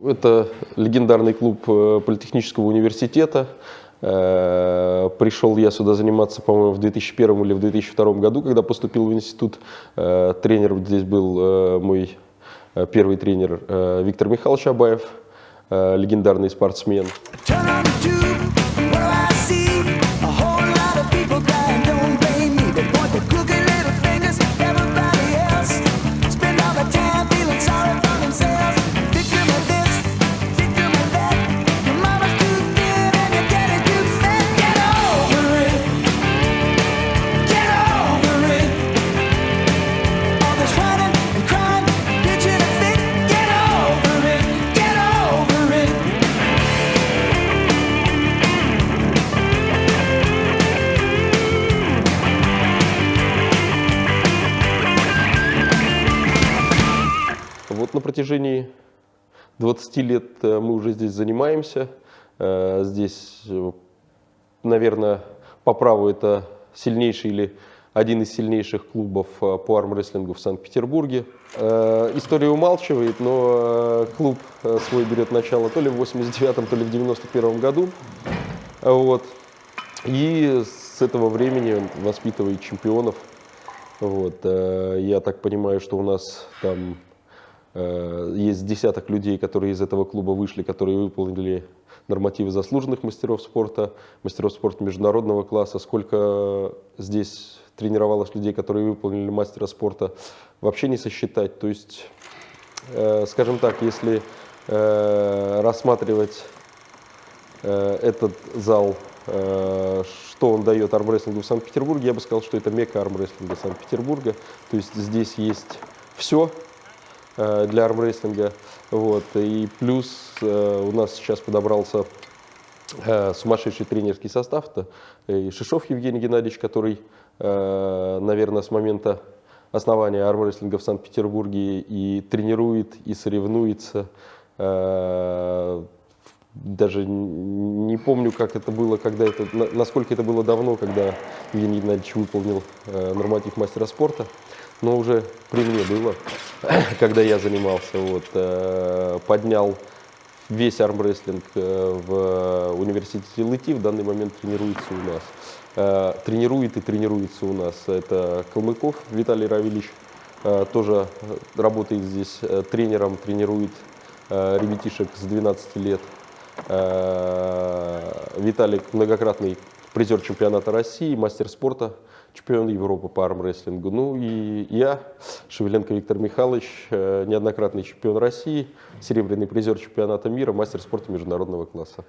Это легендарный клуб Политехнического университета. Пришел я сюда заниматься, по-моему, в 2001 или в 2002 году, когда поступил в институт. Тренером здесь был мой первый тренер Виктор Михайлович Абаев, легендарный спортсмен. Вот на протяжении 20 лет мы уже здесь занимаемся. Здесь, наверное, по праву это сильнейший или один из сильнейших клубов по армрестлингу в Санкт-Петербурге. История умалчивает, но клуб свой берет начало то ли в 89-м, то ли в 91-м году. Вот. И с этого времени он воспитывает чемпионов. Вот. Я так понимаю, что у нас там есть десяток людей, которые из этого клуба вышли, которые выполнили нормативы заслуженных мастеров спорта международного класса. Сколько здесь тренировалось людей, которые выполнили мастера спорта, вообще не сосчитать. То есть, скажем так, если рассматривать этот зал, что он дает армрестлингу в Санкт-Петербурге, я бы сказал, что это мекка армрестлинга Санкт-Петербурга. То есть здесь есть все для армрестлинга. Вот. И плюс у нас сейчас подобрался сумасшедший тренерский состав. Это и Шишов Евгений Геннадьевич, который, наверное, с момента основания армрестлинга в Санкт-Петербурге и тренирует, и соревнуется. Даже не помню, как это было, насколько это было давно, когда Евгений Геннадьевич выполнил норматив мастера спорта. Но уже при мне было, когда я занимался. Вот, поднял весь армрестлинг в университете ЛИТИ, в данный момент тренируется у нас. Тренирует и тренируется у нас. Это Калмыков Виталий Равильевич, тоже работает здесь тренером, тренирует ребятишек с 12 лет. Виталик многократный призер чемпионата России, мастер спорта, чемпион Европы по армрестлингу. Ну и я, Шевеленко Виктор Михайлович, неоднократный чемпион России, серебряный призер чемпионата мира, мастер спорта международного класса.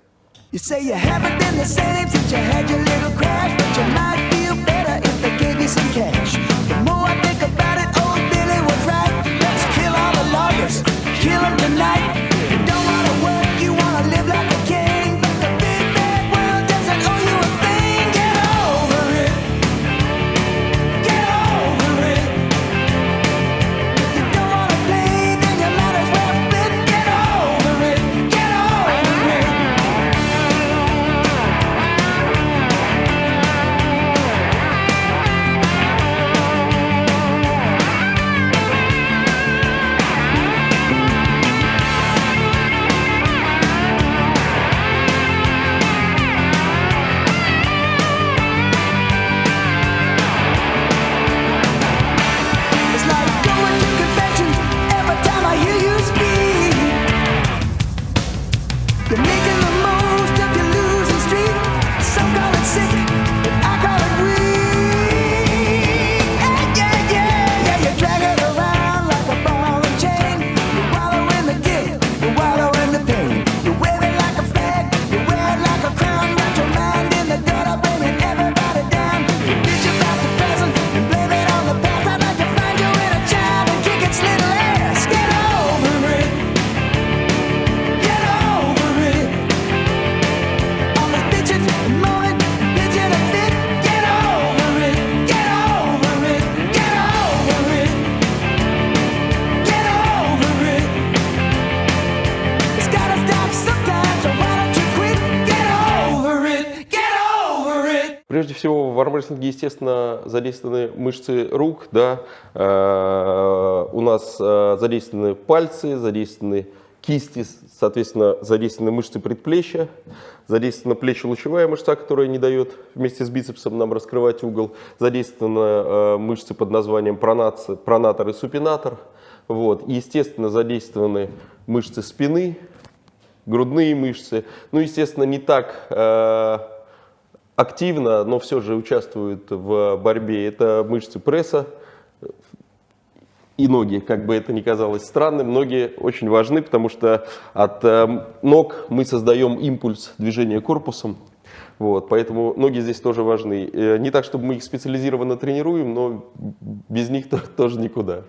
Прежде всего, в армрестлинге, естественно, задействованы мышцы рук, да? У нас задействованы пальцы, задействованы кисти, соответственно, задействованы мышцы предплечья, задействована плечо-лучевая мышца, которая не дает вместе с бицепсом нам раскрывать угол, задействованы мышцы под названием пронатор и супинатор. Вот. И, естественно, задействованы мышцы спины, грудные мышцы. Ну, естественно, не так активно, но все же участвуют в борьбе. Это мышцы пресса и ноги. Как бы это ни казалось странным, ноги очень важны, потому что от ног мы создаем импульс движения корпусом. Вот, поэтому ноги здесь тоже важны. Не так, чтобы мы их специализированно тренируем, но без них тоже никуда.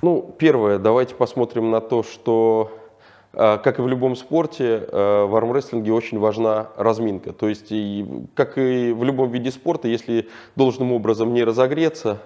Ну, первое, давайте посмотрим на то, что, как и в любом спорте, в армрестлинге очень важна разминка. То есть, как и в любом виде спорта, если должным образом не разогреться,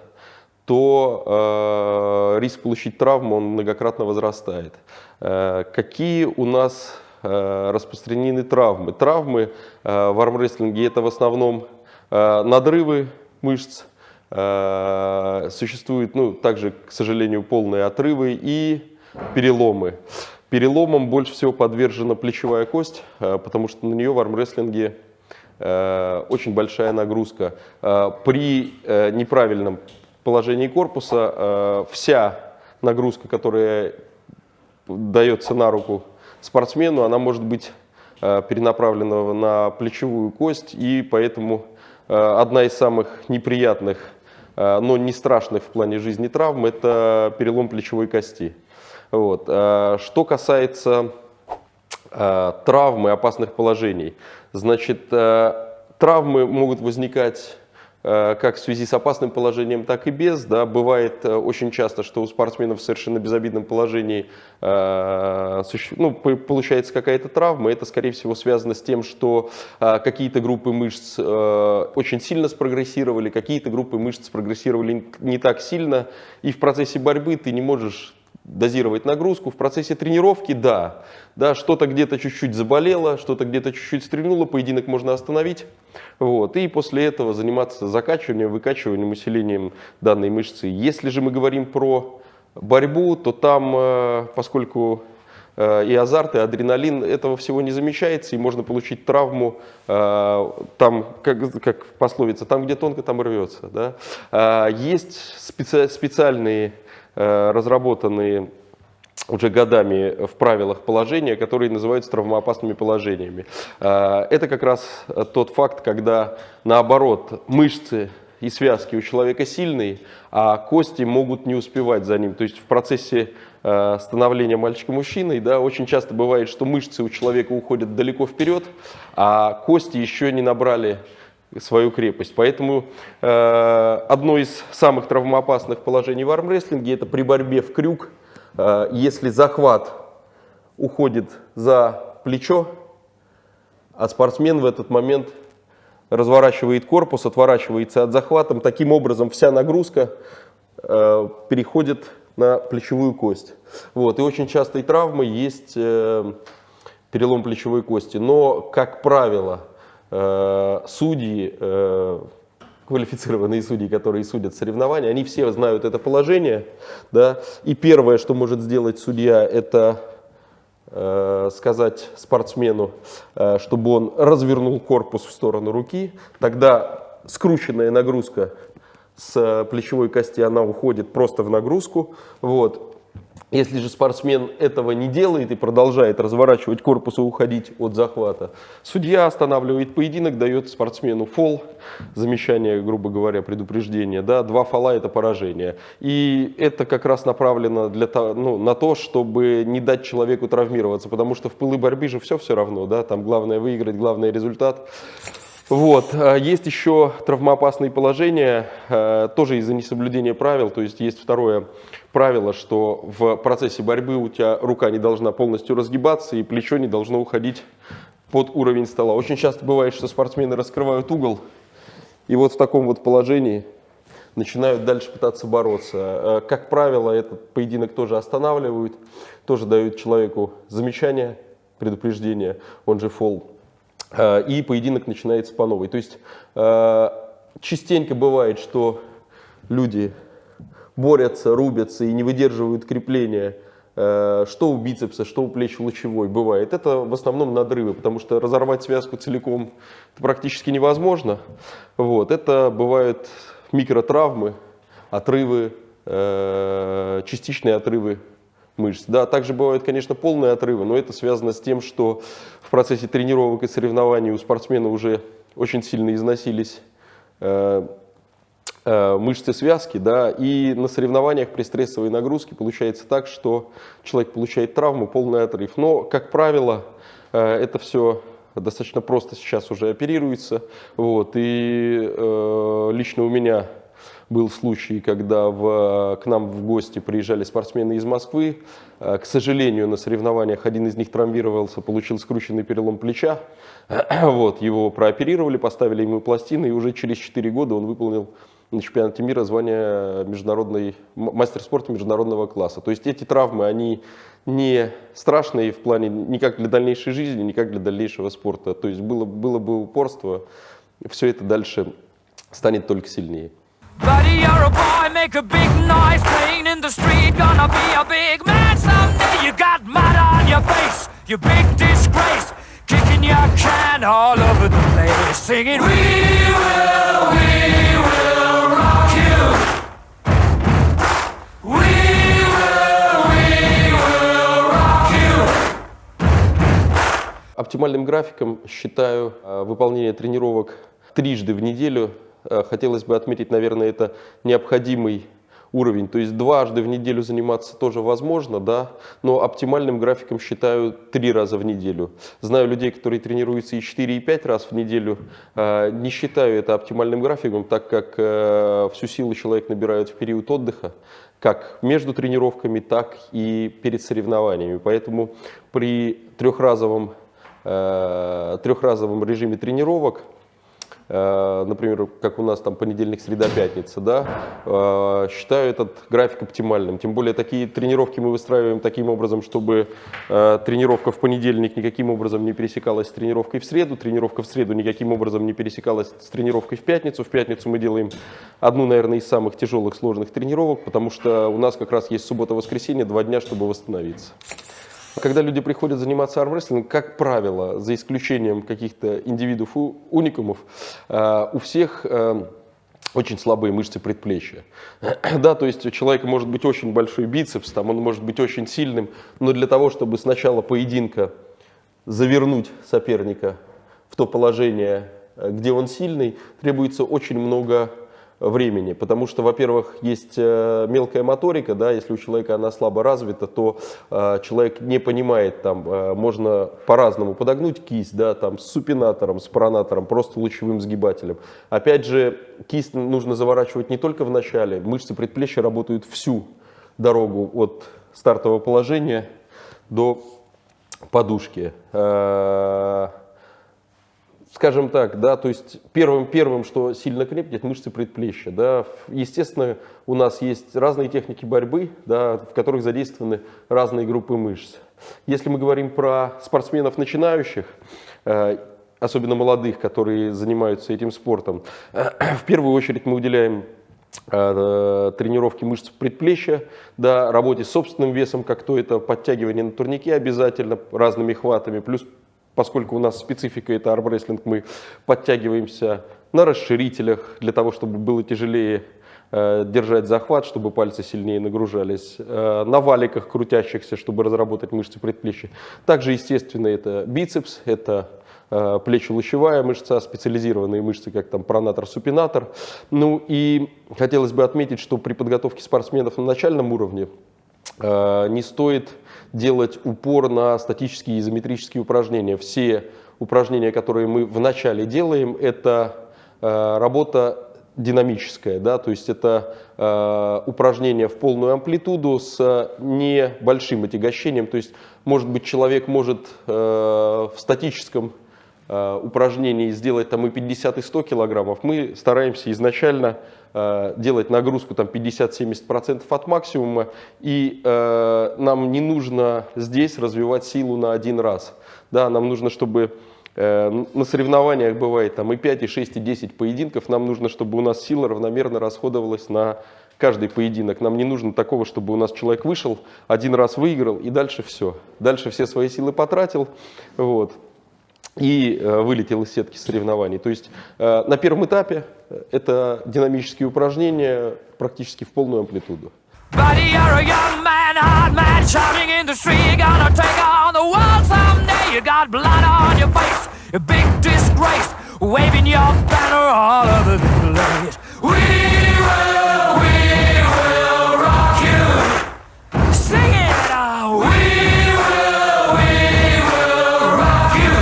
то риск получить травму он многократно возрастает. Какие у нас распространены травмы? Травмы в армрестлинге — это в основном надрывы мышц. Существуют, ну, также, к сожалению, полные отрывы и переломы. Переломам больше всего подвержена плечевая кость, потому что на нее в армрестлинге очень большая нагрузка. При неправильном положении корпуса вся нагрузка, которая дается на руку спортсмену, она может быть перенаправлена на плечевую кость, и поэтому одна из самых неприятных, но не страшных в плане жизни травм — это перелом плечевой кости. Вот. Что касается травм и опасных положений, значит, травмы могут возникать как в связи с опасным положением, так и без. Да. Бывает очень часто, что у спортсменов в совершенно безобидном положении получается какая-то травма. Это, скорее всего, связано с тем, что какие-то группы мышц очень сильно спрогрессировали, какие-то группы мышц спрогрессировали не так сильно. И в процессе борьбы ты не можешь дозировать нагрузку. В процессе тренировки, да, что-то где-то чуть-чуть заболело, что-то где-то чуть-чуть стрельнуло, поединок можно остановить. Вот, и после этого заниматься закачиванием, выкачиванием, усилением данной мышцы. Если же мы говорим про борьбу, то там, поскольку и азарт, и адреналин, этого всего не замечается, и можно получить травму, там, как пословица, там, где тонко, там и рвется. Да? Есть специальные разработанные уже годами в правилах положения, которые называются травмоопасными положениями. Это как раз тот факт, когда наоборот мышцы и связки у человека сильные, а кости могут не успевать за ним. То есть в процессе становления мальчика-мужчиной, да, очень часто бывает, что мышцы у человека уходят далеко вперед, а кости еще не набрали свою крепость. Поэтому одно из самых травмоопасных положений в армрестлинге — это при борьбе в крюк. Если захват уходит за плечо, а спортсмен в этот момент разворачивает корпус, отворачивается от захвата, таким образом вся нагрузка переходит на плечевую кость. Вот. И очень частой травмой есть перелом плечевой кости. Но, как правило, судьи, квалифицированные судьи, которые судят соревнования, они все знают это положение. Да? И первое, что может сделать судья, это сказать спортсмену, чтобы он развернул корпус в сторону руки. Тогда скрученная нагрузка с плечевой кости, она уходит просто в нагрузку. Вот. Если же спортсмен этого не делает и продолжает разворачивать корпус и уходить от захвата, судья останавливает поединок, дает спортсмену фол, замечание, грубо говоря, предупреждение. Да, 2 фола — это поражение. И это как раз направлено на то, чтобы не дать человеку травмироваться, потому что в пылу борьбы же все равно. Да, там главное выиграть, главное результат. Вот. Есть еще травмоопасные положения, тоже из-за несоблюдения правил. То есть есть второе правило, что в процессе борьбы у тебя рука не должна полностью разгибаться и плечо не должно уходить под уровень стола. Очень часто бывает, что спортсмены раскрывают угол и вот в таком вот положении начинают дальше пытаться бороться. Как правило, этот поединок тоже останавливают, тоже дают человеку замечание, предупреждение, он же фол. и поединок начинается по новой. То есть частенько бывает, что люди борются, рубятся и не выдерживают крепления, что у бицепса, что у плечо-лучевой бывает. Это в основном надрывы, потому что разорвать связку целиком это практически невозможно. Вот. Это бывают микротравмы, отрывы, частичные отрывы мышц. Да, также бывают, конечно, полные отрывы, но это связано с тем, что в процессе тренировок и соревнований у спортсмена уже очень сильно износились мышцы связки, да, и на соревнованиях при стрессовой нагрузке получается так, что человек получает травму, полный отрыв. Но, как правило, это все достаточно просто сейчас уже оперируется. Вот, и лично у меня был случай, когда к нам в гости приезжали спортсмены из Москвы. К сожалению, на соревнованиях один из них травмировался, получил скрученный перелом плеча. Вот, его прооперировали, поставили ему пластины, и уже через 4 года он выполнил на чемпионате мира звание мастер спорта международного класса. То есть эти травмы, они не страшные в плане ни как для дальнейшей жизни, ни как для дальнейшего спорта. То есть было бы упорство, все это дальше станет только сильнее. Buddy, you're a boy, make a big noise, playing in the street, gonna be a big man someday. You got mud on your face, you big disgrace, kicking your can all over the place, singing, we will rock you. We will rock you. Оптимальным графиком считаю выполнение тренировок трижды в неделю. Хотелось бы отметить, наверное, это необходимый уровень. То есть дважды в неделю заниматься тоже возможно, да, но оптимальным графиком считаю 3 раза в неделю. Знаю людей, которые тренируются и 4, и 5 раз в неделю. Не считаю это оптимальным графиком, так как всю силу человек набирает в период отдыха, как между тренировками, так и перед соревнованиями. Поэтому при трехразовом режиме тренировок, например, как у нас там понедельник, среда, пятница, да, считаю этот график оптимальным. Тем более такие тренировки мы выстраиваем таким образом, чтобы тренировка в понедельник никаким образом не пересекалась с тренировкой в среду, тренировка в среду никаким образом не пересекалась с тренировкой в пятницу. В пятницу мы делаем одну, наверное, из самых тяжелых, сложных тренировок, потому что у нас как раз есть суббота-воскресенье, 2 дня, чтобы восстановиться. Когда люди приходят заниматься армрестлингом, как правило, за исключением каких-то индивидов, уникумов, у всех очень слабые мышцы предплечья. Да, то есть у человека может быть очень большой бицепс, там, он может быть очень сильным, но для того, чтобы с начала поединка завернуть соперника в то положение, где он сильный, требуется очень много времени, потому что, во-первых, есть мелкая моторика, да, если у человека она слабо развита, то человек не понимает, там, можно по-разному подогнуть кисть, да, там, с супинатором, с пронатором, просто лучевым сгибателем. Опять же, кисть нужно заворачивать не только в начале, мышцы предплечья работают всю дорогу от стартового положения до подушки. Скажем так, да, то есть первым, что сильно крепнет, мышцы предплечья. Да. Естественно, у нас есть разные техники борьбы, да, в которых задействованы разные группы мышц. Если мы говорим про спортсменов начинающих, особенно молодых, которые занимаются этим спортом, в первую очередь мы уделяем тренировке мышц предплечья, да, работе с собственным весом, как то это подтягивание на турнике обязательно разными хватами, плюс поскольку у нас специфика это армрестлинг, мы подтягиваемся на расширителях для того, чтобы было тяжелее держать захват, чтобы пальцы сильнее нагружались, на валиках крутящихся, чтобы разработать мышцы предплечья. Также, естественно, это бицепс, это плечо-лучевая мышца, специализированные мышцы, как там пронатор-супинатор. Ну и хотелось бы отметить, что при подготовке спортсменов на начальном уровне не стоит делать упор на статические и изометрические упражнения. Все упражнения, которые мы вначале делаем, это работа динамическая, да, то есть это упражнения в полную амплитуду с небольшим отягощением. То есть, может быть, человек может в статическом упражнений сделать там и 50, и 100 килограммов, мы стараемся изначально делать нагрузку там 50-70% от максимума, и нам не нужно здесь развивать силу на один раз. Да, нам нужно, чтобы На соревнованиях бывает там и 5, и 6, и 10 поединков. Нам нужно, чтобы у нас сила равномерно расходовалась на каждый поединок. Нам не нужно такого, чтобы у нас человек вышел, один раз выиграл и дальше все. Дальше все свои силы потратил, вот, и вылетел из сетки соревнований. То есть на первом этапе это динамические упражнения практически в полную амплитуду. Buddy, you're a young man, hard man, shouting in the street. You're gonna take on the world someday. You got blood on your face, a big disgrace, waving your banner all over the place. We will rock you. Sing it out. We will rock you.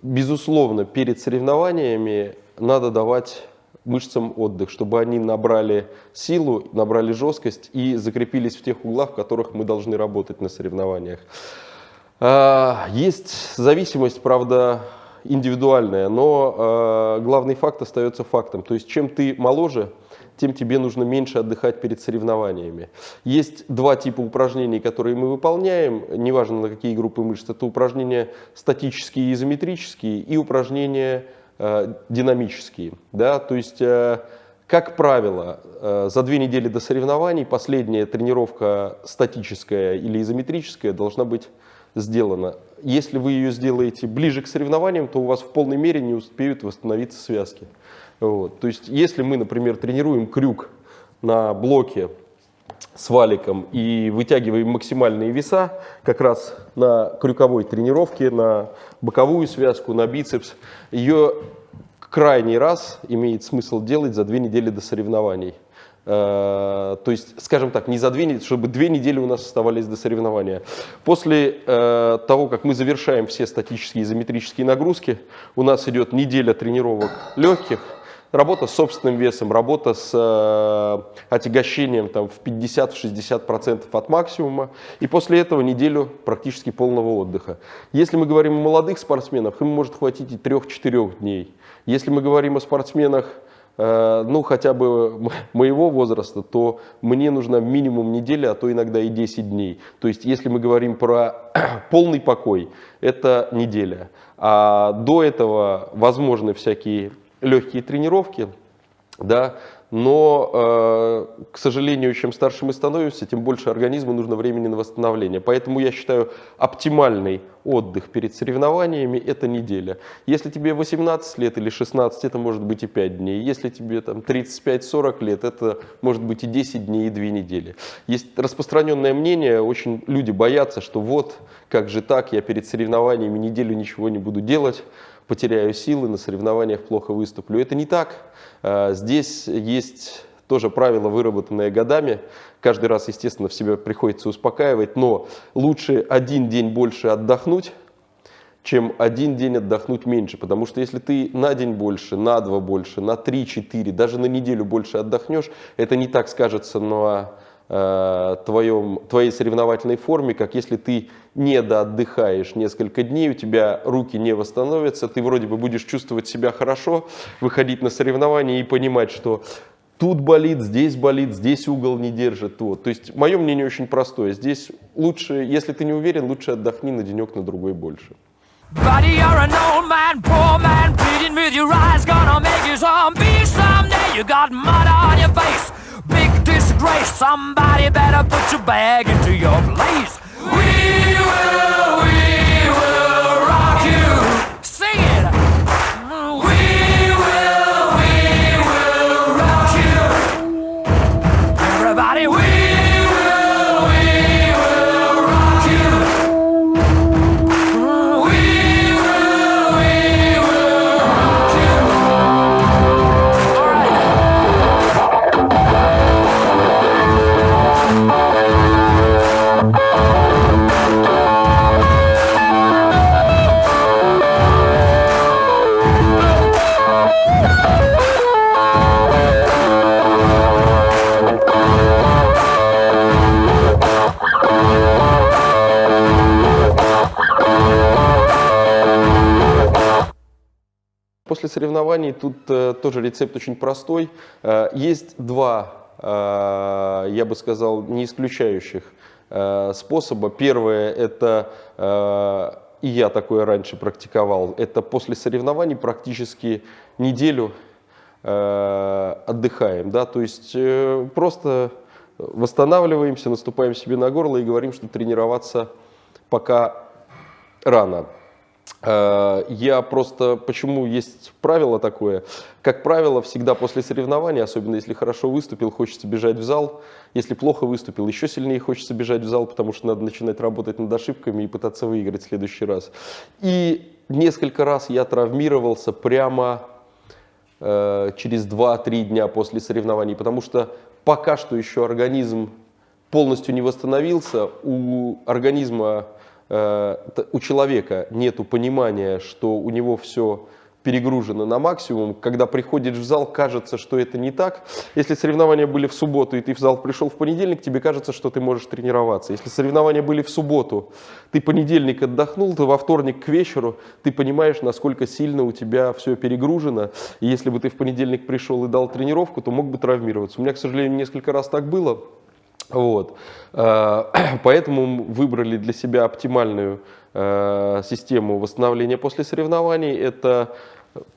Безусловно, перед соревнованиями надо давать мышцам отдых, чтобы они набрали силу, набрали жесткость и закрепились в тех углах, в которых мы должны работать на соревнованиях. Есть зависимость, правда, индивидуальная, но главный факт остается фактом. То есть чем ты моложе, тем тебе нужно меньше отдыхать перед соревнованиями. Есть два типа упражнений, которые мы выполняем, неважно на какие группы мышц. Это упражнения статические и изометрические и упражнения динамические. Да? То есть, как правило, за 2 недели до соревнований последняя тренировка статическая или изометрическая должна быть сделана. Если вы ее сделаете ближе к соревнованиям, то у вас в полной мере не успеют восстановиться связки. Вот. То есть, если мы, например, тренируем крюк на блоке с валиком и вытягиваем максимальные веса, как раз на крюковой тренировке, на боковую связку, на бицепс, ее крайний раз имеет смысл делать за 2 недели до соревнований. То есть, скажем так, не за 2 недели, чтобы 2 недели у нас оставались до соревнования. После того, как мы завершаем все статические и изометрические нагрузки, у нас идет неделя тренировок легких, работа с собственным весом, работа с отягощением там, в 50-60% от максимума. И после этого неделю практически полного отдыха. Если мы говорим о молодых спортсменах, им может хватить и 3-4 дней. Если мы говорим о спортсменах, ну хотя бы моего возраста, то мне нужна минимум неделя, а то иногда и 10 дней. То есть если мы говорим про полный покой, это неделя. А до этого возможны всякие легкие тренировки, да, но, к сожалению, чем старше мы становимся, тем больше организму нужно времени на восстановление. Поэтому я считаю, оптимальный отдых перед соревнованиями – это неделя. Если тебе 18 лет или 16, это может быть и 5 дней. Если тебе там 35-40 лет, это может быть и 10 дней, и 2 недели. Есть распространенное мнение, очень люди боятся, что вот, как же так, я перед соревнованиями неделю ничего не буду делать, потеряю силы, на соревнованиях плохо выступлю. Это не так. Здесь есть тоже правило, выработанное годами. Каждый раз, естественно, в себя приходится успокаивать, но лучше 1 день больше отдохнуть, чем 1 день отдохнуть меньше. Потому что если ты на день больше, на 2 больше, на 3-4, даже на неделю больше отдохнешь, это не так скажется на твоей соревновательной форме, как если ты не доотдыхаешь несколько дней, у тебя руки не восстановятся, ты вроде бы будешь чувствовать себя хорошо, выходить на соревнования и понимать, что тут болит, здесь угол не держит. Вот. То есть мое мнение очень простое. Здесь лучше, если ты не уверен, лучше отдохни на денек, на другой больше. Buddy, you're an old man, poor man, pleading with your eyes, gonna make you zombie someday. You got mud on your face, big disgrace. Somebody better put your bag into your place. We will rock you. Sing it. We will rock you. Everybody, we will rock you. We will rock you. All right. После соревнований тут тоже рецепт очень простой. Есть два, я бы сказал, не исключающих способа. Первое – это и я такое раньше практиковал, это после соревнований практически неделю отдыхаем, да, то есть просто восстанавливаемся, наступаем себе на горло и говорим, что тренироваться пока рано. Я просто, почему есть правило такое, как правило, всегда после соревнований, особенно если хорошо выступил, хочется бежать в зал, если плохо выступил, еще сильнее хочется бежать в зал, потому что надо начинать работать над ошибками и пытаться выиграть в следующий раз. И несколько раз я травмировался прямо через 2-3 дня после соревнований, потому что пока что еще организм полностью не восстановился, у организма, у человека нету понимания, что у него все перегружено на максимум. Когда приходишь в зал, кажется, что это не так. Если соревнования были в субботу, и ты в зал пришел в понедельник, тебе кажется, что ты можешь тренироваться. Если соревнования были в субботу, ты понедельник отдохнул, то во вторник к вечеру ты понимаешь, насколько сильно у тебя все перегружено. И если бы ты в понедельник пришел и дал тренировку, то мог бы травмироваться. У меня, к сожалению, несколько раз так было. Вот. Поэтому выбрали для себя оптимальную систему восстановления после соревнований. Это,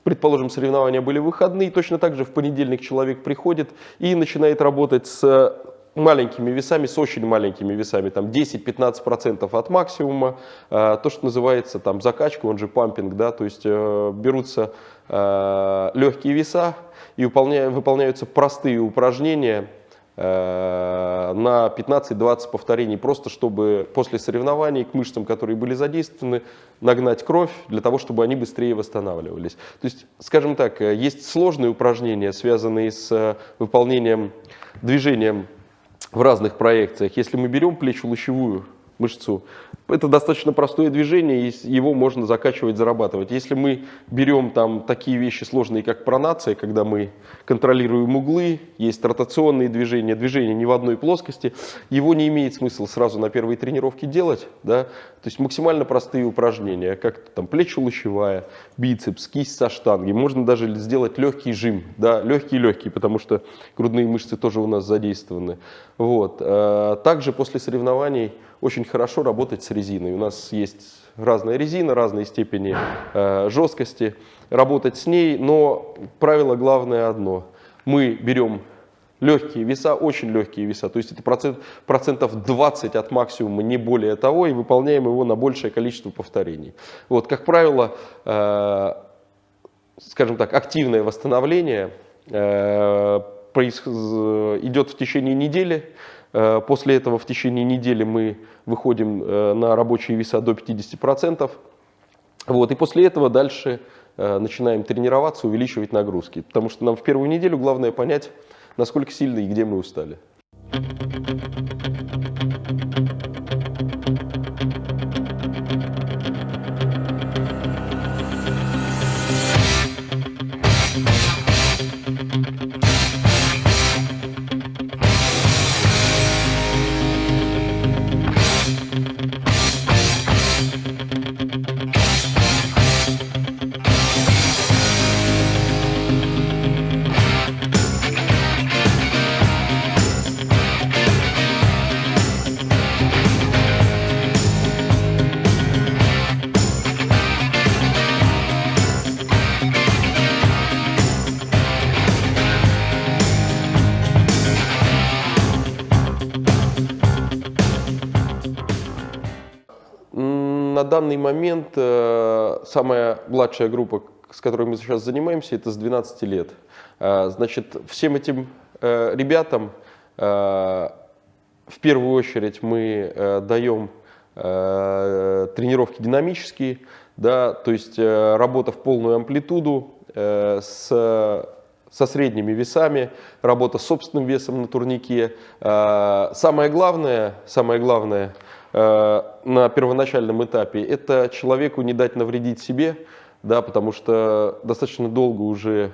предположим, соревнования были выходные, точно так же в понедельник человек приходит и начинает работать с маленькими весами, с очень маленькими весами, там 10-15% от максимума, то, что называется там закачка, он же пампинг, да, то есть берутся легкие веса и выполняются простые упражнения на 15-20 повторений, просто чтобы после соревнований к мышцам, которые были задействованы, нагнать кровь для того, чтобы они быстрее восстанавливались. То есть, скажем так, есть сложные упражнения, связанные с выполнением движением в разных проекциях. Если мы берем плечо-лучевую мышцу, это достаточно простое движение, и его можно закачивать, зарабатывать. Если мы берем там такие вещи сложные, как пронация, когда мы контролируем углы, есть ротационные движения, движения не в одной плоскости, его не имеет смысла сразу на первой тренировке делать, да? То есть максимально простые упражнения, как там плечо-лучевая, бицепс, кисть со штангой. Можно даже сделать легкий жим, да? Легкий, потому что грудные мышцы тоже у нас задействованы. Вот. Также после соревнований очень хорошо работать с резиной. У нас есть разная резина, разные степени жесткости. Работать с ней, но правило главное одно. Мы берем легкие веса, очень легкие веса, то есть это процентов 20 от максимума, не более того, и выполняем его на большее количество повторений. Вот, как правило, скажем так, активное восстановление идет в течение недели. После этого в течение недели мы выходим на рабочие веса до 50%. Вот, и после этого дальше начинаем тренироваться, увеличивать нагрузки. Потому что нам в первую неделю главное понять, насколько сильно и где мы устали. На данный момент самая младшая группа, с которой мы сейчас занимаемся, это с 12 лет. Значит, всем этим ребятам в первую очередь мы даем тренировки динамические, да, то есть работа в полную амплитуду со средними весами, работа с собственным весом на турнике. Самое главное на первоначальном этапе — это человеку не дать навредить себе, да, потому что достаточно долго уже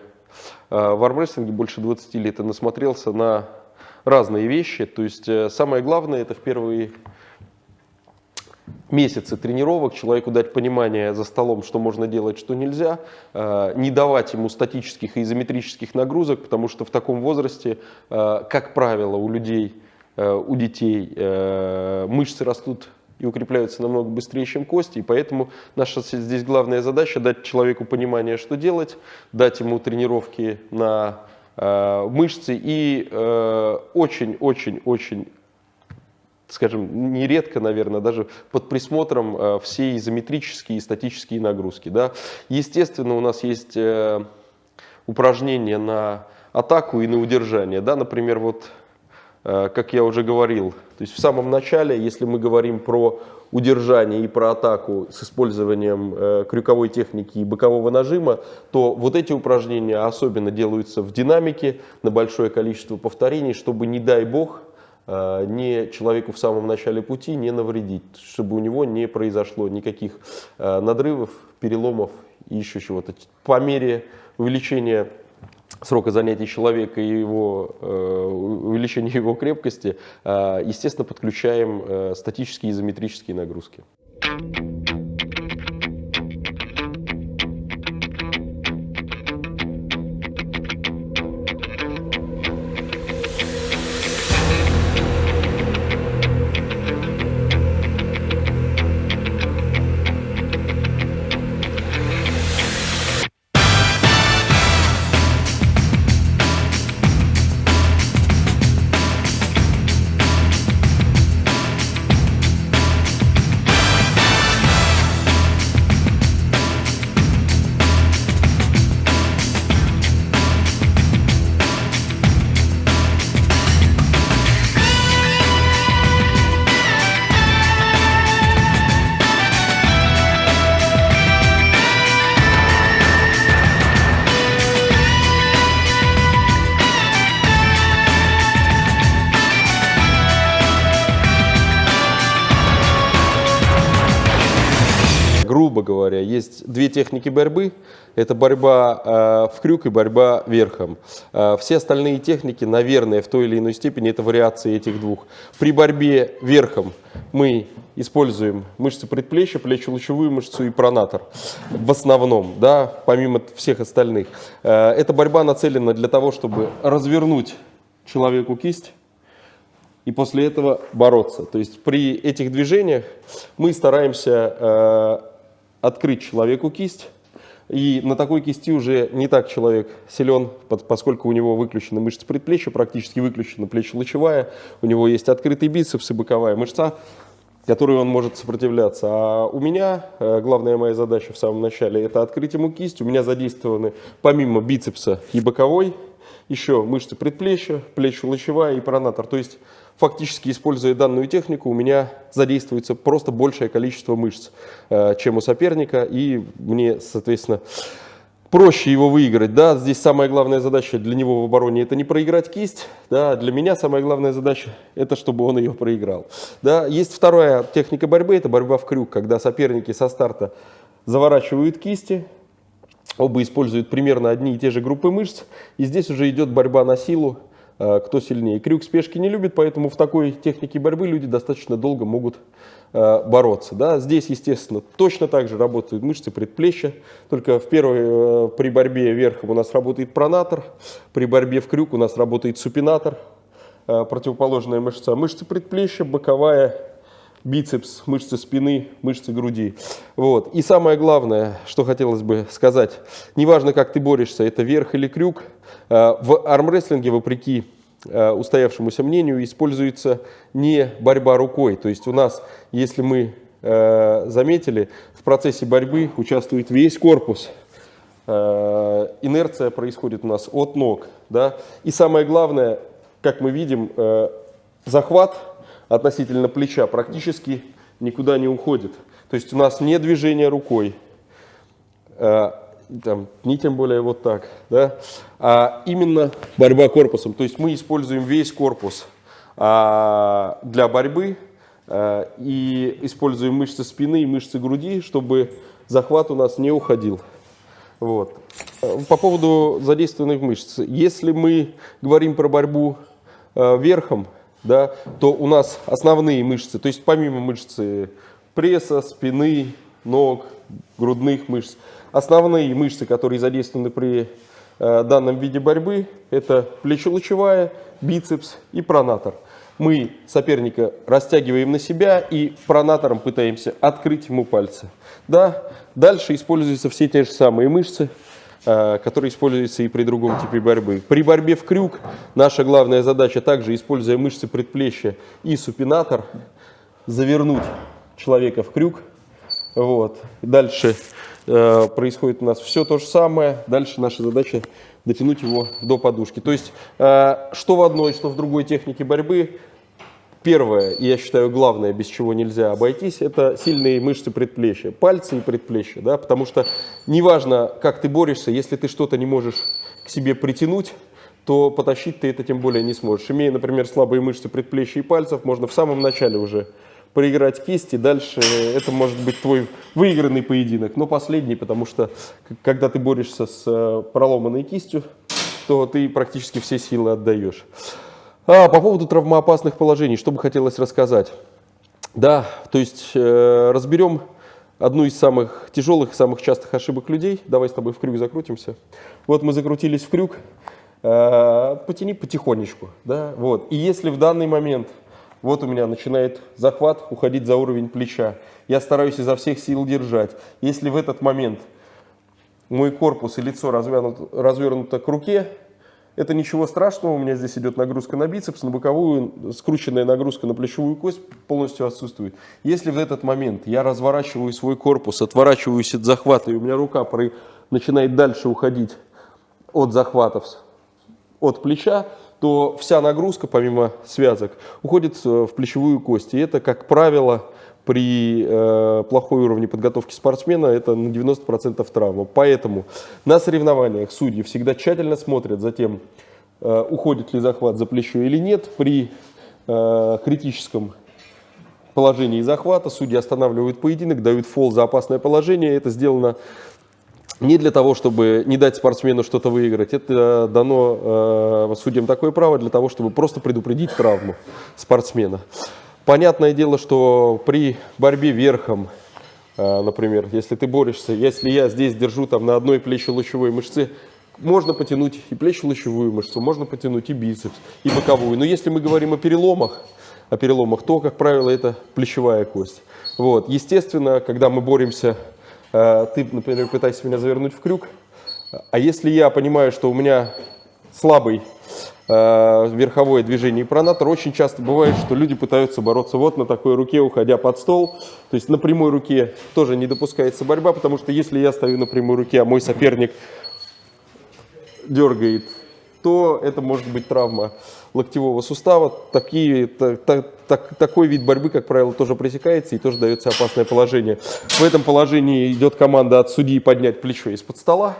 в армрестлинге, больше 20 лет, и насмотрелся на разные вещи. То есть самое главное — это в первые месяцы тренировок человеку дать понимание за столом, что можно делать, что нельзя, не давать ему статических и изометрических нагрузок, потому что в таком возрасте, как правило, у детей мышцы растут и укрепляются намного быстрее, чем кости, и поэтому наша здесь главная задача дать человеку понимание, что делать, дать ему тренировки на мышцы и очень-очень-очень, скажем, нередко, наверное, даже под присмотром все изометрические и статические нагрузки. Да. Естественно, у нас есть упражнения на атаку и на удержание. Да. Например, вот, как я уже говорил, то есть в самом начале, если мы говорим про удержание и про атаку с использованием крюковой техники и бокового нажима, то вот эти упражнения особенно делаются в динамике на большое количество повторений, чтобы, не дай бог, не человеку в самом начале пути не навредить, чтобы у него не произошло никаких надрывов, переломов и еще чего-то. По мере увеличения срока занятий человека и увеличения его крепкости, естественно, подключаем статические и изометрические нагрузки. Грубо говоря, есть две техники борьбы. Это борьба в крюк и борьба верхом. Все остальные техники, наверное, в той или иной степени это вариации этих двух. При борьбе верхом мы используем мышцы предплечья, плечо-лучевую мышцу и пронатор. В основном, да, помимо всех остальных. Эта борьба нацелена для того, чтобы развернуть человеку кисть и после этого бороться. То есть при этих движениях мы стараемся открыть человеку кисть. И на такой кисти уже не так человек силен, поскольку у него выключены мышцы предплечья, практически выключена плечо-лучевая, у него есть открытый бицепс и боковая мышца, которой он может сопротивляться. А у меня, главная моя задача в самом начале, это открыть ему кисть. У меня задействованы помимо бицепса и боковой еще мышцы предплечья, плечо-лучевая и пронатор. То есть фактически, используя данную технику, у меня задействуется просто большее количество мышц, чем у соперника, и мне, соответственно, проще его выиграть. Да? Здесь самая главная задача для него в обороне – это не проиграть кисть. Да? Для меня самая главная задача – это чтобы он ее проиграл. Да? Есть вторая техника борьбы – это борьба в крюк, когда соперники со старта заворачивают кисти, оба используют примерно одни и те же группы мышц, и здесь уже идет борьба на силу, кто сильнее. Крюк спешки не любит, поэтому в такой технике борьбы люди достаточно долго могут бороться. Да? Здесь, естественно, точно так же работают мышцы предплечья, только при борьбе верхом у нас работает пронатор, при борьбе в крюк у нас работает супинатор, противоположная мышца. Мышцы предплечья, боковая, бицепс, мышцы спины, мышцы груди. Вот. И самое главное, что хотелось бы сказать, неважно, как ты борешься, это верх или крюк, в армрестлинге, вопреки устоявшемуся мнению, используется не борьба рукой. То есть у нас, если мы заметили, в процессе борьбы участвует весь корпус. Инерция происходит у нас от ног. Да? И самое главное, как мы видим, захват относительно плеча практически никуда не уходит. То есть у нас не движение рукой, не тем более вот так, да, а именно борьба корпусом. То есть мы используем весь корпус для борьбы и используем мышцы спины и мышцы груди, чтобы захват у нас не уходил. Вот. По поводу задействованных мышц. Если мы говорим про борьбу верхом, да, то у нас основные мышцы, то есть помимо мышцы пресса, спины, ног, грудных мышц, основные мышцы, которые задействованы при данном виде борьбы, это плечо-лучевая, бицепс и пронатор. Мы соперника растягиваем на себя и пронатором пытаемся открыть ему пальцы. Да? Дальше используются все те же самые мышцы, которые используются и при другом типе борьбы. При борьбе в крюк наша главная задача также, используя мышцы предплечья и супинатор, завернуть человека в крюк. Вот. Дальше происходит у нас все то же самое. Дальше наша задача дотянуть его до подушки. То есть, что в одной, что в другой технике борьбы, первое, и я считаю главное, без чего нельзя обойтись, это сильные мышцы предплечья, пальцы и предплечья. Да? Потому что неважно, как ты борешься, если ты что-то не можешь к себе притянуть, то потащить ты это тем более не сможешь. Имея, например, слабые мышцы предплечья и пальцев, можно в самом начале уже проиграть кисти, дальше это может быть твой выигранный поединок, но последний, потому что когда ты борешься с проломанной кистью, то ты практически все силы отдаешь. По поводу травмоопасных положений, что бы хотелось рассказать. Да, то есть разберем одну из самых тяжелых, самых частых ошибок людей. Давай с тобой в крюк закрутимся. Вот мы закрутились в крюк, потяни потихонечку. Да? Вот. И если в данный момент вот у меня начинает захват уходить за уровень плеча. Я стараюсь изо всех сил держать. Если в этот момент мой корпус и лицо развернуто к руке, это ничего страшного. У меня здесь идет нагрузка на бицепс, на боковую, скрученная нагрузка на плечевую кость полностью отсутствует. Если в этот момент я разворачиваю свой корпус, отворачиваюсь от захвата, и у меня рука начинает дальше уходить от захватов, от плеча, то вся нагрузка, помимо связок, уходит в плечевую кость. И это, как правило, при плохой уровне подготовки спортсмена, это на 90% травма. Поэтому на соревнованиях судьи всегда тщательно смотрят за тем, уходит ли захват за плечо или нет. При критическом положении захвата судьи останавливают поединок, дают фол за опасное положение. Это сделано не для того, чтобы не дать спортсмену что-то выиграть. Это дано судьям такое право для того, чтобы просто предупредить травму спортсмена. Понятное дело, что при борьбе верхом, например, если ты борешься, если я здесь держу там на одной плечо-лучевой мышце, можно потянуть и плечо-лучевую мышцу, можно потянуть и бицепс, и боковую. Но если мы говорим о переломах, то, как правило, это плечевая кость. Вот. Естественно, когда мы боремся, ты, например, пытаешься меня завернуть в крюк, а если я понимаю, что у меня слабый верховое движение и пронатор, очень часто бывает, что люди пытаются бороться вот на такой руке, уходя под стол. То есть на прямой руке тоже не допускается борьба, потому что если я стою на прямой руке, а мой соперник дергает, то это может быть травма локтевого сустава. Такой вид борьбы, как правило, тоже пресекается и тоже дается опасное положение. В этом положении идет команда от судьи поднять плечо из-под стола.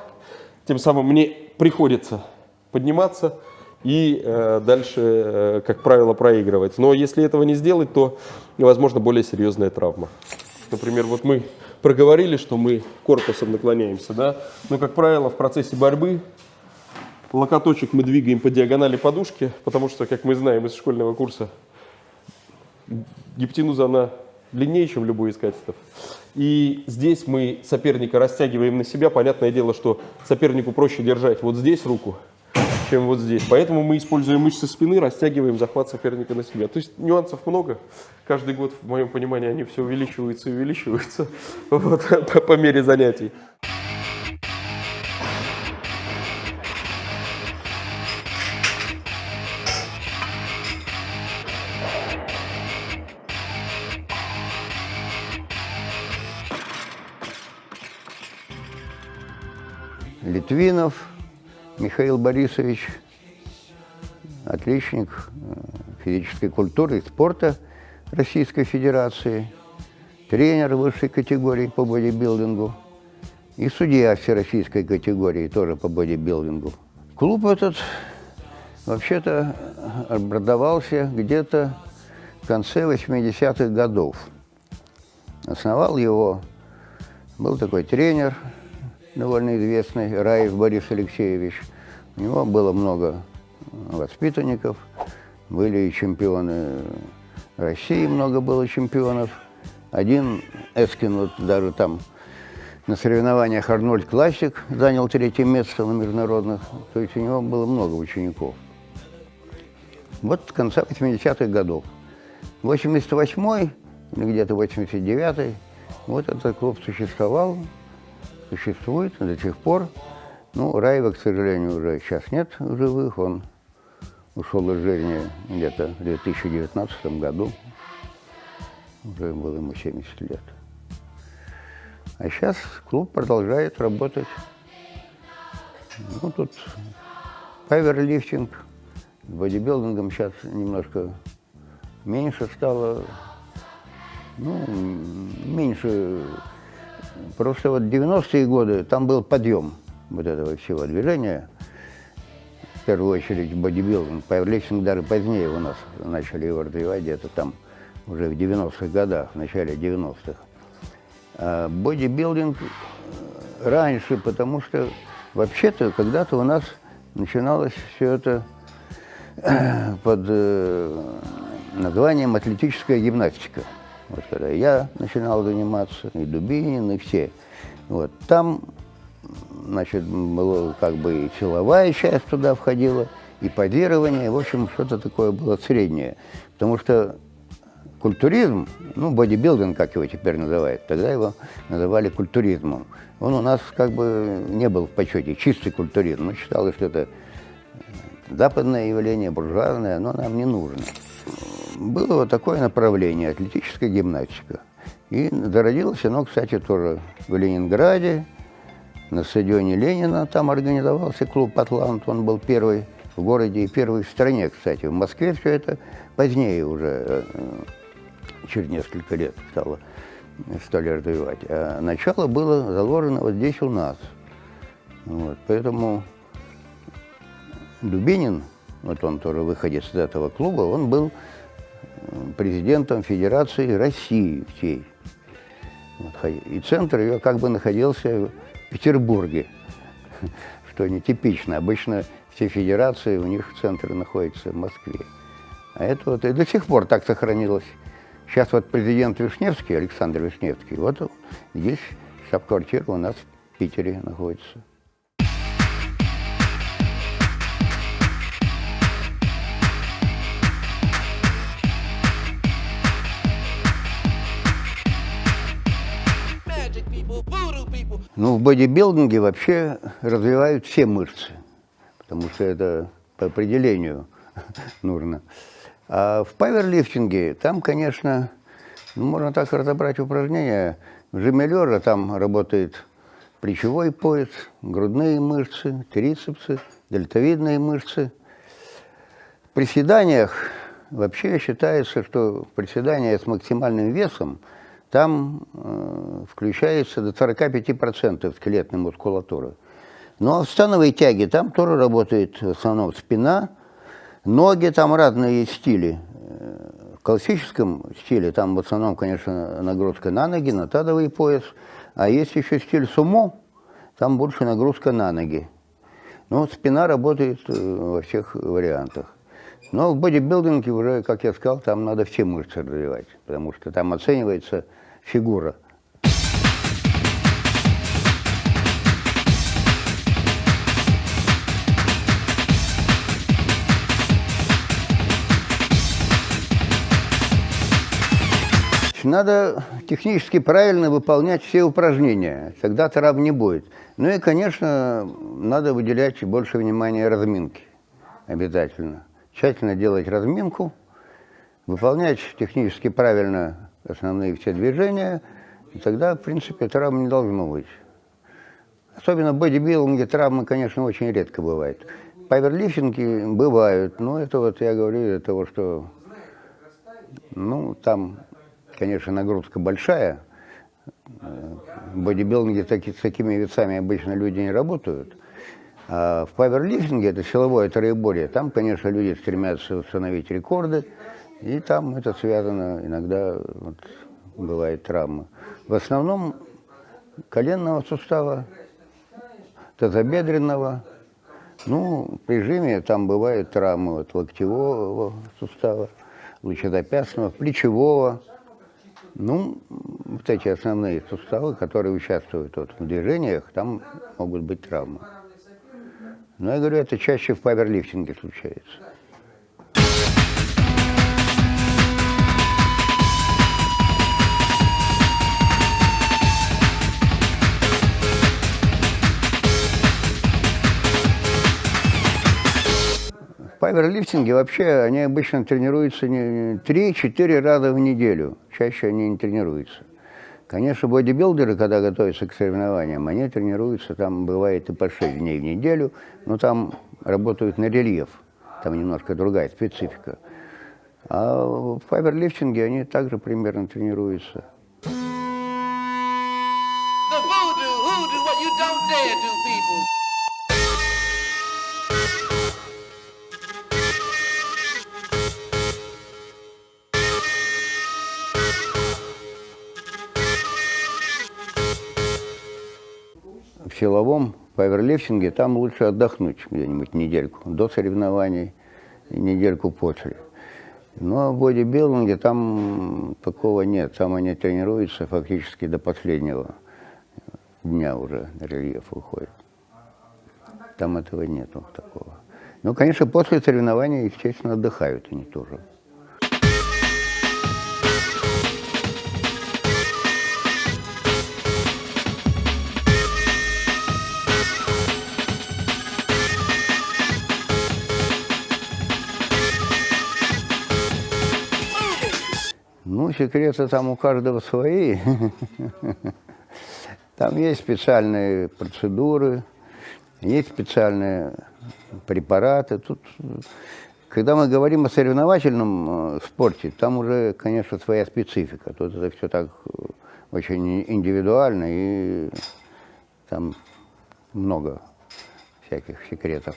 Тем самым мне приходится подниматься и дальше, как правило, проигрывать. Но если этого не сделать, то возможно более серьезная травма. Например, вот мы проговорили, что мы корпусом наклоняемся, да? Но, как правило, в процессе борьбы локоточек мы двигаем по диагонали подушки, потому что, как мы знаем из школьного курса, гипотенуза, она длиннее, чем любой из катетов. И здесь мы соперника растягиваем на себя. Понятное дело, что сопернику проще держать вот здесь руку, чем вот здесь. Поэтому мы используем мышцы спины, растягиваем захват соперника на себя. То есть нюансов много. Каждый год, в моем понимании, они все увеличиваются и увеличиваются вот, по мере занятий. Литвинов Михаил Борисович, отличник физической культуры и спорта Российской Федерации, тренер высшей категории по бодибилдингу и судья всероссийской категории тоже по бодибилдингу. Клуб этот вообще-то образовался где-то в конце 80-х годов. Основал его, был такой тренер, довольно известный, Раев Борис Алексеевич. У него было много воспитанников, были и чемпионы России, много было чемпионов. Один Эскин, вот даже там на соревнованиях Арнольд Классик занял 3-е место на международных. То есть у него было много учеников. Вот с конца 80-х годов. 88-й, или где-то 89-й, вот этот клуб существовал, существует до сих пор. Ну, Раева, к сожалению, уже сейчас нет в живых, он ушел из жизни где-то в 2019 году, уже было ему 70 лет. А сейчас клуб продолжает работать. Ну, тут паверлифтинг, с бодибилдингом сейчас немножко меньше стало, ну, меньше. Просто вот 90-е годы там был подъем вот этого всего движения. В первую очередь бодибилдинг, паверлифтинг даже позднее у нас начали его развивать, где-то там уже в 90-х годах, в начале 90-х. А бодибилдинг раньше, потому что вообще-то когда-то у нас начиналось все это под названием атлетическая гимнастика. Вот когда я начинал заниматься, и Дубинин, и все. Вот. Там, значит, было как бы и силовая часть туда входила, и позирование, в общем, что-то такое было среднее. Потому что культуризм, ну, бодибилдинг, как его теперь называют, тогда его называли культуризмом. Он у нас как бы не был в почете, чистый культуризм. Мы считали, что это западное явление, буржуазное, оно нам не нужно. Было вот такое направление, атлетическая гимнастика. И зародилось оно, кстати, тоже в Ленинграде, на стадионе Ленина. Там организовался клуб «Атлант», он был первый в городе и первый в стране, кстати. В Москве все это позднее уже, через несколько лет стали развивать. А начало было заложено вот здесь у нас. Вот, поэтому Дубинин, вот он тоже выходец из этого клуба, он был президентом Федерации России всей. Вот, и центр ее как бы находился в Петербурге, что нетипично. Обычно все федерации, у них центр находится в Москве. А это вот и до сих пор так сохранилось. Сейчас вот президент Вишневский, Александр Вишневский, вот здесь штаб-квартира у нас в Питере находится. Ну, в бодибилдинге вообще развивают все мышцы, потому что это по определению нужно. А в паверлифтинге там, конечно, ну, можно так разобрать упражнения. В жиме лежа там работает плечевой пояс, грудные мышцы, трицепсы, дельтовидные мышцы. В приседаниях вообще считается, что приседания с максимальным весом там включается до 45% скелетной мускулатуры. Ну а в становой тяге там тоже работает в основном спина, ноги, там разные стили. В классическом стиле там в основном, конечно, нагрузка на ноги, на тазовый пояс. А есть еще стиль сумо, там больше нагрузка на ноги. Но спина работает во всех вариантах. Но в бодибилдинге уже, как я сказал, там надо все мышцы развивать, потому что там оценивается фигура. Надо технически правильно выполнять все упражнения, тогда травм не будет. Ну и, конечно, надо выделять больше внимания разминке, обязательно. Тщательно делать разминку, выполнять технически правильно основные все движения, и тогда, в принципе, травм не должно быть. Особенно в бодибилдинге травмы, конечно, очень редко бывают. Паверлифтинги бывают, но это вот я говорю из-за того, что, ну, там, конечно, нагрузка большая. В бодибилдинге с такими весами обычно люди не работают. А в паверлифтинге, это силовое троеборье, там, конечно, люди стремятся установить рекорды, и там это связано, иногда вот, бывает травма. В основном коленного сустава, тазобедренного, ну, при жиме там бывают травмы вот, локтевого сустава, лучезапястного, плечевого. Ну, вот эти основные суставы, которые участвуют вот, в движениях, там могут быть травмы. Но я говорю, это чаще в паверлифтинге случается. паверлифтинге вообще они обычно тренируются 3-4 раза в неделю. Чаще они не тренируются. Конечно, бодибилдеры, когда готовятся к соревнованиям, они тренируются, там бывает и по 6 дней в неделю, но там работают на рельеф. Там немножко другая специфика. А в паверлифтинге они также примерно тренируются. The voodoo, hoodoo, what you don't dare do, people. В силовом паверлифтинге там лучше отдохнуть где-нибудь недельку до соревнований и недельку после. Но в бодибилдинге там такого нет. Там они тренируются фактически до последнего дня уже на рельеф выходят. Там этого нету такого. Ну, конечно, после соревнований, естественно, отдыхают они тоже. Ну, секреты там у каждого свои. Там есть специальные процедуры, есть специальные препараты. Тут, когда мы говорим о соревновательном спорте, там уже, конечно, своя специфика. Тут это все так очень индивидуально, и там много всяких секретов.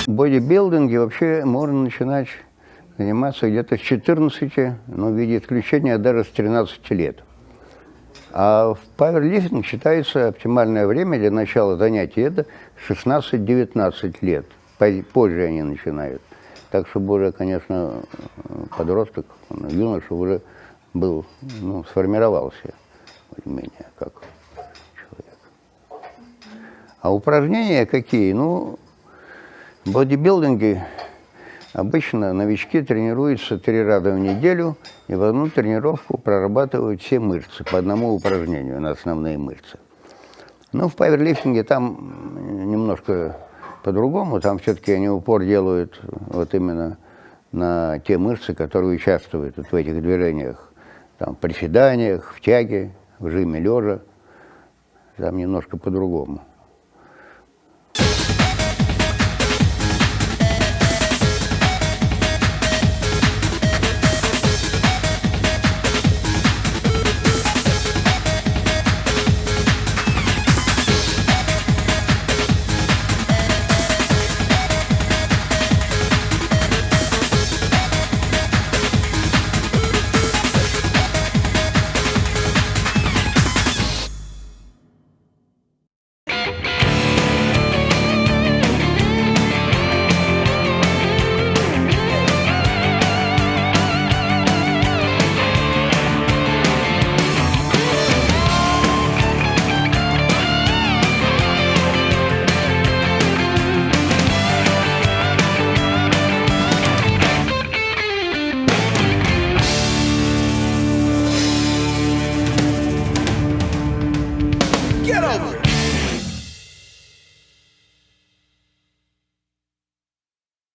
В бодибилдинге вообще можно начинать заниматься где-то с 14, но в виде исключения даже с 13 лет. А в паверлифтинг считается оптимальное время для начала занятий это 16-19 лет. Позже они начинают. Так, чтобы уже, конечно, подросток, юноша уже был, ну, сформировался более-менее как человек. А упражнения какие? Ну, в бодибилдинге обычно новички тренируются 3 раза в неделю и в одну тренировку прорабатывают все мышцы по одному упражнению на основные мышцы. Но в паверлифтинге там немножко по-другому, там все-таки они упор делают вот именно на те мышцы, которые участвуют вот в этих движениях, там, в приседаниях, в тяге, в жиме лежа, там немножко по-другому.